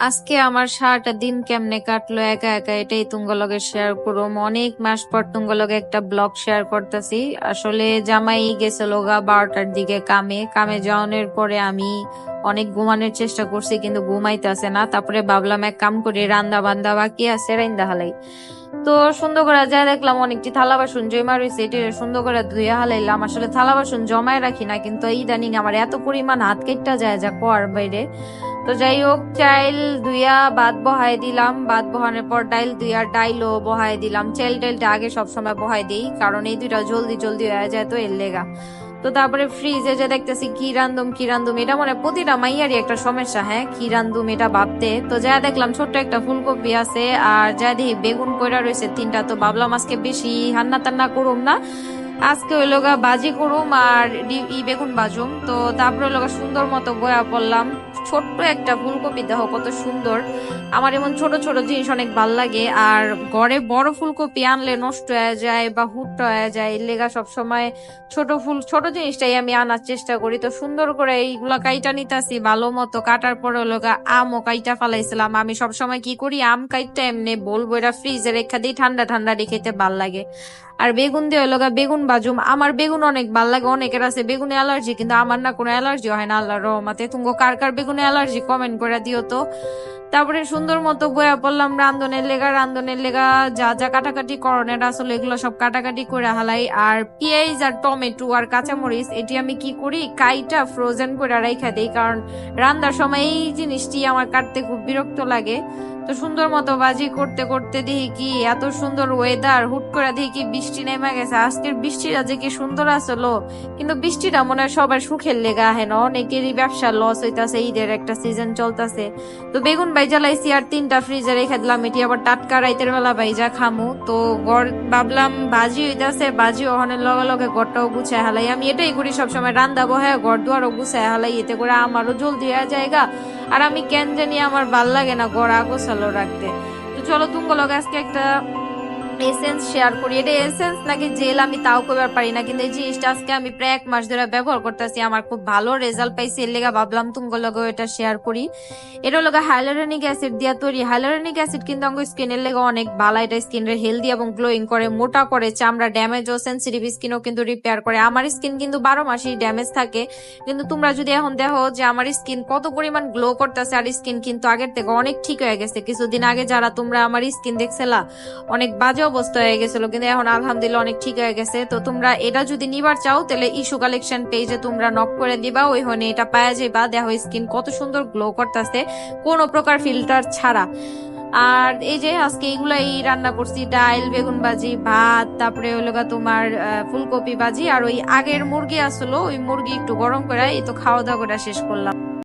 আজকে আমার সারাটা দিন কেমনে কাটলো একা একা এটাই তুঙ্গলগে শেয়ার করুম। অনেক মাস পর তুঙ্গলগে একটা ব্লগ শেয়ার করতেছি। আসলে জামাই গেছিল গা 12টার দিকে কামে কামে যাওয়ানোর পরে আমি অনেক ঘুমানোর চেষ্টা করছি, কিন্তু ঘুমাইতেছে না। তারপরে ভাবলাম এক কাম করি, রান্দা বান্দা বাকি আছে, রান্দা হালাই। তো সুন্দর করে যা দেখলাম অনেকটি থালা বাসন জমা রয়েছে, এটি সুন্দর করে ধুয়ে হালাইলাম। আসলে থালা বাসন জমায় রাখি না, কিন্তু ইদানিং আমার এত পরিমাণ হাত কেটটা যায় যা কর বাইরে। তো যাই হোক, চাইল ধুইয়া ভাত বহাই দিলাম, ভাত বহানোর পর ডাইল ধুইয়া ডাইলও বহাই দিলাম। চাইল ডাইলটা আগে সবসময় বহাই দিই, কারণ এই দুইটা জলদি জলদি হয়ে যায়, তো এর লেগা। তো তারপরে ফ্রিজে যে দেখতেছি কি রান্ধুম, এটা মনে হয় প্রতিটা মাইয়ারই একটা সমস্যা, হ্যাঁ কি রান্ধুম এটা ভাবতে। তো যা দেখলাম ছোট্ট একটা ফুলকপি আছে, আর যা দেখি বেগুন কইরা রয়েছে 3টা। তো ভাবলাম আজকে বেশি হান্না টান্না করুম না, আজকে ওই লোগা বাজি করুম আর বেগুন বাজুম। তো তারপরে লোগা সুন্দর মতো বয়া পড়লাম। ছোট্ট একটা ফুলকপি দেখো কত সুন্দর। আমার এমন ছোট ছোট জিনিস অনেক ভাল লাগে, আর ঘরে বড় ফুলকপি আনলে নষ্ট হয়ে যায় বা হুট হয়ে যায়, এর লেগা সবসময় ছোট জিনিসটাই আমি আনার চেষ্টা করি। তো সুন্দর করে এইগুলা কাইটা নিতাছি ভালো মতো। কাটার পরে লোগা আমও কাইটা ফালাইছিলাম। আমি সবসময় কি করি, আম কাইটা এমনি বলবো এটা ফ্রিজে রেখা দিই, ঠান্ডা ঠান্ডা রেখেতে ভাল লাগে। আর বেগুন দিয়ে হলো বেগুন বাজুম। আমার বেগুন অনেক ভাল লাগে, অনেকের আছে বেগুনে অ্যালার্জি, কিন্তু আমার না কোনো অ্যালার্জি হয় না আল্লাহর রহমতে। তুমি কার কার বেগুনে অ্যালার্জি কমেন্ট করে দিও তো। তারপরে সুন্দর মতো বয়া পড়লাম রান্ধনের লেগা যা যা কাটাকাটি করণের, আসলে এগুলো সব কাটাকাটি করে হালাই। আর পেঁয়াজ আর টমেটো আর কাঁচামরিচ এটি আমি কি করি, কাইটা ফ্রোজেন করে রাইখা দিই, কারণ রান্নার সময় এই জিনিসটি আমার কাটতে খুব বিরক্ত লাগে। তো সুন্দর মতো বাজি করতে করতে দেখি কি এত সুন্দর ওয়েদার, হুট করে দেখি কি বৃষ্টি নেমে গেছে। আজকের বৃষ্টিটা যে কি সুন্দর আসলো, কিন্তু বৃষ্টিটা মনে হয় সবার সুখের লেগা, হ্যাঁ না অনেকেরই ব্যবসা লস হইতাছে, ঈদের একটা সিজন চলতেছে। তো বেগুন ভাইজা লাইছি আর 3টা ফ্রিজে রেখে দিলাম, এটি আবার টাটকা রাইতের বেলা ভাইজা খামু। তো ভাবলাম বাজি হইতাছে, বাজি ওখানে লগে লগে ঘরটাও গুছায় হালাই। আমি এটাই করি সবসময়, রান্দা বহায় ঘর দুয়ারও গুছায় হালাই, এতে করে আমারও জলদি হয়ে জায়গা। আর আমি কেন জানি আমার ভাল লাগে না ঘর আগোছালো রাখতে। তো চলো তুঙ্গ লগে আজকে একটা এসেন্স শেয়ার করি। এটা এসেন্স নাকি জেল আমি তাও কইবার পারি না, কিন্তু এই জিনিসটা আজকে আমি প্রায় 1 মাস ধরে ব্যবহার করতেছি, আমার খুব ভালো রেজাল্ট পাইছি, এর লেগা ভাবলাম তুঙ্গ লগে এটা শেয়ার করি। এটা লগে হাইলোরনিক অ্যাসিড দিয়া তৈরি। হাইলোরনিক অ্যাসিড কিন্তু আমার স্কিনের লেগে অনেক ভালো, এটা স্কিনের হেলদি এবং গ্লোয়িং করে, মোটা করে, চামড়া ড্যামেজ ও সেন্সিটিভ স্কিনও কিন্তু রিপেয়ার করে। আমার স্কিন কিন্তু 12 মাসই ড্যামেজ থাকে, কিন্তু তোমরা যদি এখন দেখো যে আমার স্কিন কত পরিমাণ গ্লো করতেছে, আর স্কিন কিন্তু আগের থেকে অনেক ঠিক হয়ে গেছে। কিছুদিন আগে যারা তোমরা আমার স্কিন দেখছিলা অনেক বাজে অবস্থা হয়ে গেছিল, কিন্তু এখন আলহামদুলিল্লাহ অনেক ঠিক হয়ে গেছে। তো তোমরা এটা যদি নিবার চাও তাহলে ইস্যু কালেকশন পেজে তোমরা নক করে দিবা, ওই হনে এটা পাওয়া যাইবা। দেখো স্কিন কত সুন্দর গ্লো করতেছে, কোনো প্রকার ফিল্টার ছাড়া। আর এই যে আজকে এগুলাই রান্না করছি, ডাইল, বেগুন ভাজি, ভাত, তারপরে হলো তোমার ফুলকপি ভাজি, আর ওই আগের মুরগি আসলো, ওই মুরগি একটু গরম করে এই তো খাওয়া দাওয়া করে শেষ করলাম।